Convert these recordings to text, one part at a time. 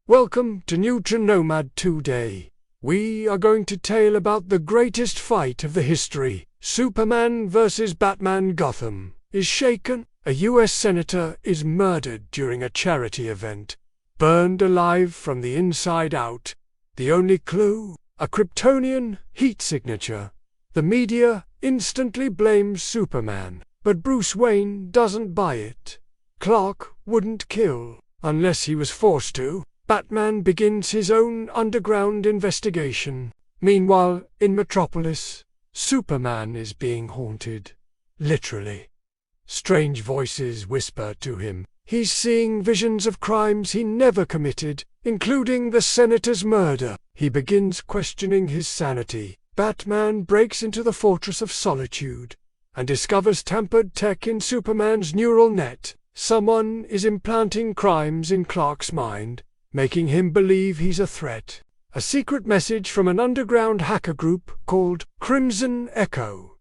Welcome to Neutron Nomad today. We are going to tell about the greatest fight of the history. Superman vs. Batman. Gotham is shaken. A US senator is murdered during a charity event, burned alive from the inside out. The only clue? A Kryptonian heat signature. The media instantly blames Superman, but Bruce Wayne doesn't buy it. Clark wouldn't kill unless he was forced to. Batman begins his own underground investigation. Meanwhile, in Metropolis, Superman is being haunted. Literally. Strange voices whisper to him. He's seeing visions of crimes he never committed, including the senator's murder. He begins questioning his sanity. Batman breaks into the Fortress of Solitude and discovers tampered tech in Superman's neural net. Someone is implanting crimes in Clark's mind, making him believe he's a threat. A secret message from an underground hacker group called Crimson Echo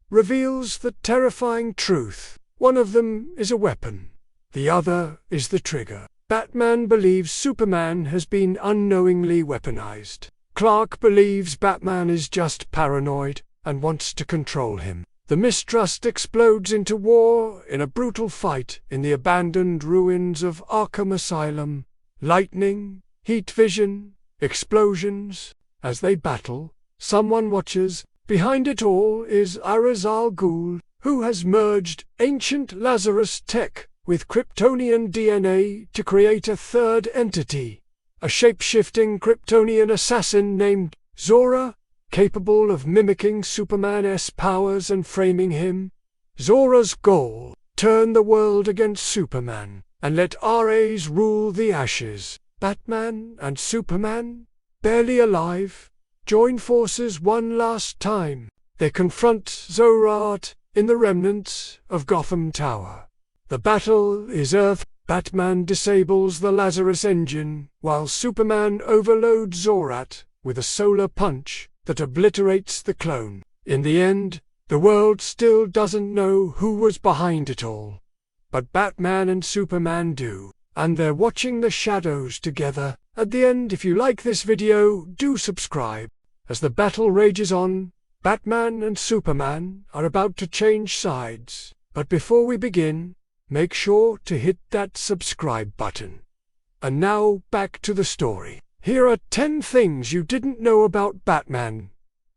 reveals the terrifying truth. One of them is a weapon. The other is the trigger. Batman believes Superman has been unknowingly weaponized. Clark believes Batman is just paranoid and wants to control him. The mistrust explodes into war in a brutal fight in the abandoned ruins of Arkham Asylum. Lightning, heat vision, explosions. As they battle, someone watches. Behind it all is Ra's al Ghul, who has merged ancient Lazarus tech with Kryptonian DNA to create a third entity. A shape-shifting Kryptonian assassin named Zor-Ra, capable of mimicking Superman's powers and framing him. Zor-Ra's goal: turn the world against Superman and let RAs rule the ashes. Batman and Superman, barely alive, join forces one last time. They confront Zor-Ra in the remnants of Gotham Tower. The battle is Earth. Batman disables the Lazarus engine, while Superman overloads Zor-Ra with a solar punch that obliterates the clone. In the end, the world still doesn't know who was behind it all. But Batman and Superman do, and they're watching the shadows together. At the end, if you like this video, do subscribe. As the battle rages on, Batman and Superman are about to change sides. But before we begin, make sure to hit that subscribe button. And now, back to the story. Here are 10 things you didn't know about Batman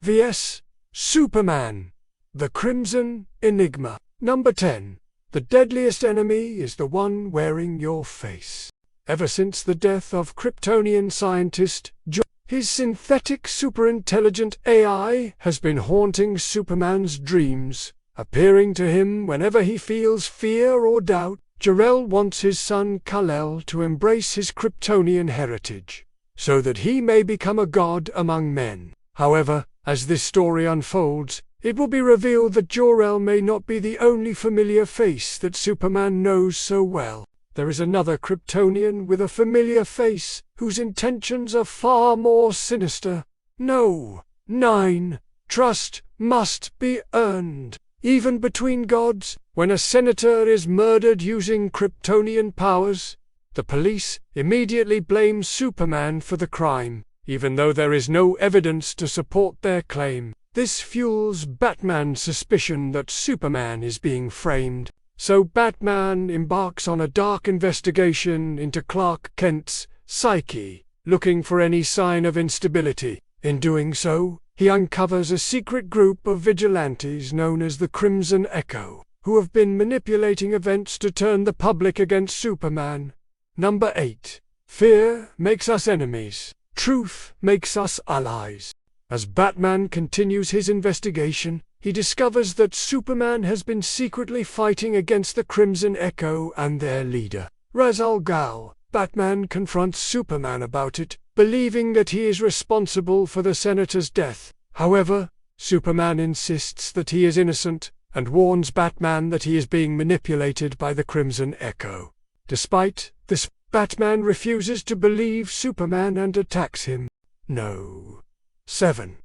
vs. Superman. The Crimson Enigma. Number 10. The deadliest enemy is the one wearing your face. Ever since the death of Kryptonian scientist Zor-Ra, his synthetic superintelligent AI has been haunting Superman's dreams, appearing to him whenever he feels fear or doubt. Jor-El wants his son Kal-El to embrace his Kryptonian heritage, so that he may become a god among men. However, as this story unfolds, it will be revealed that Jor-El may not be the only familiar face that Superman knows so well. There is another Kryptonian with a familiar face, whose intentions are far more sinister. No. 9. Trust must be earned. Even between gods, when a senator is murdered using Kryptonian powers, the police immediately blame Superman for the crime, even though there is no evidence to support their claim. This fuels Batman's suspicion that Superman is being framed. So Batman embarks on a dark investigation into Clark Kent's psyche, looking for any sign of instability. In doing so, he uncovers a secret group of vigilantes known as the Crimson Echo, who have been manipulating events to turn the public against Superman. Number 8. Fear makes us enemies. Truth makes us allies. As Batman continues his investigation, he discovers that Superman has been secretly fighting against the Crimson Echo and their leader, Ra's al Ghul. Batman confronts Superman about it, believing that he is responsible for the senator's death. However, Superman insists that he is innocent and warns Batman that he is being manipulated by the Crimson Echo. Despite this, Batman refuses to believe Superman and attacks him. No. 7.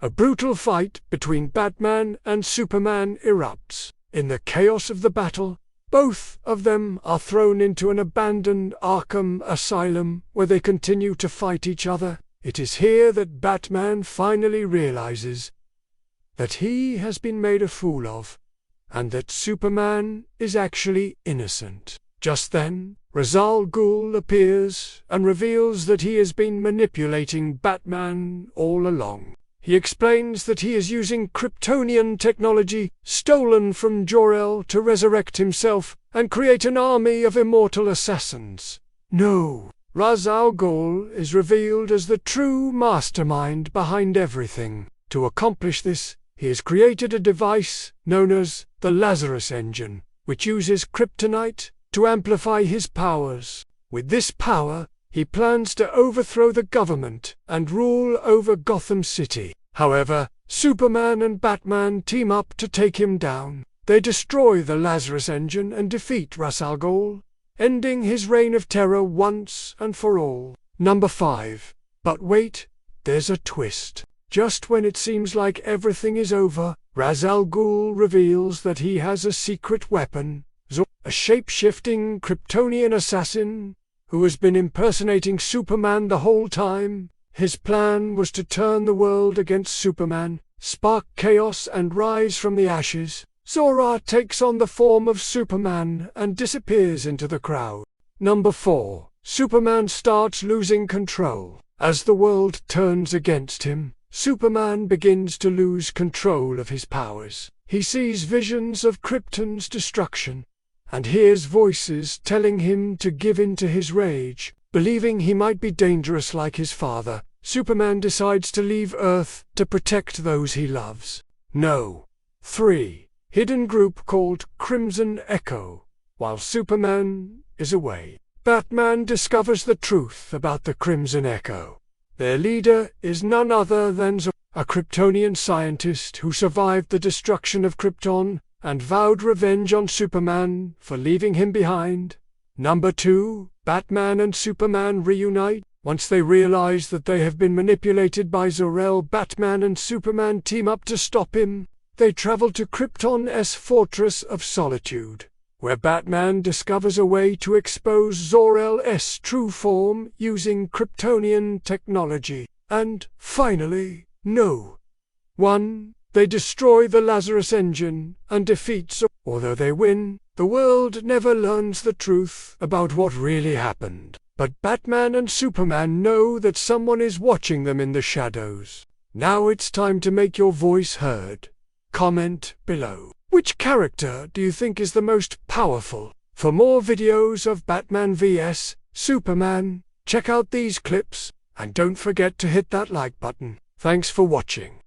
A brutal fight between Batman and Superman erupts. In the chaos of the battle, Both of them are thrown into an abandoned Arkham Asylum where they continue to fight each other. It is here that Batman finally realizes that he has been made a fool of, and that Superman is actually innocent. Just then, Ra's al Ghul appears and reveals that he has been manipulating Batman all along. He explains that he is using Kryptonian technology stolen from Jor-El to resurrect himself and create an army of immortal assassins. No, Ra's al Ghul is revealed as the true mastermind behind everything. To accomplish this, he has created a device known as the Lazarus Engine, which uses kryptonite to amplify his powers. With this power, he plans to overthrow the government and rule over Gotham City. However, Superman and Batman team up to take him down. They destroy the Lazarus Engine and defeat Ra's al Ghul, ending his reign of terror once and for all. Number 5. But wait, there's a twist. Just when it seems like everything is over, Ra's al Ghul reveals that he has a secret weapon, Zor-Ra, a shape-shifting Kryptonian assassin who has been impersonating Superman the whole time. His plan was to turn the world against Superman, spark chaos and rise from the ashes. Zor-Ra takes on the form of Superman and disappears into the crowd. Number 4. Superman starts losing control. As the world turns against him, Superman begins to lose control of his powers. He sees visions of Krypton's destruction and hears voices telling him to give in to his rage. Believing he might be dangerous like his father, Superman decides to leave Earth to protect those he loves. No. 3. Hidden group called Crimson Echo. While Superman is away, Batman discovers the truth about the Crimson Echo. Their leader is none other than Zor-Ra, a Kryptonian scientist who survived the destruction of Krypton and vowed revenge on Superman for leaving him behind. Number 2. Batman and Superman reunite. Once they realize that they have been manipulated by Zor-El, Batman and Superman team up to stop him. They travel to Krypton's Fortress of Solitude, where Batman discovers a way to expose Zor-El's true form using Kryptonian technology. And, finally, no. 1. They destroy the Lazarus Engine and defeat Zor-Ra. Although they win, the world never learns the truth about what really happened. But Batman and Superman know that someone is watching them in the shadows. Now it's time to make your voice heard. Comment below. Which character do you think is the most powerful? For more videos of Batman vs Superman, check out these clips, and don't forget to hit that like button. Thanks for watching.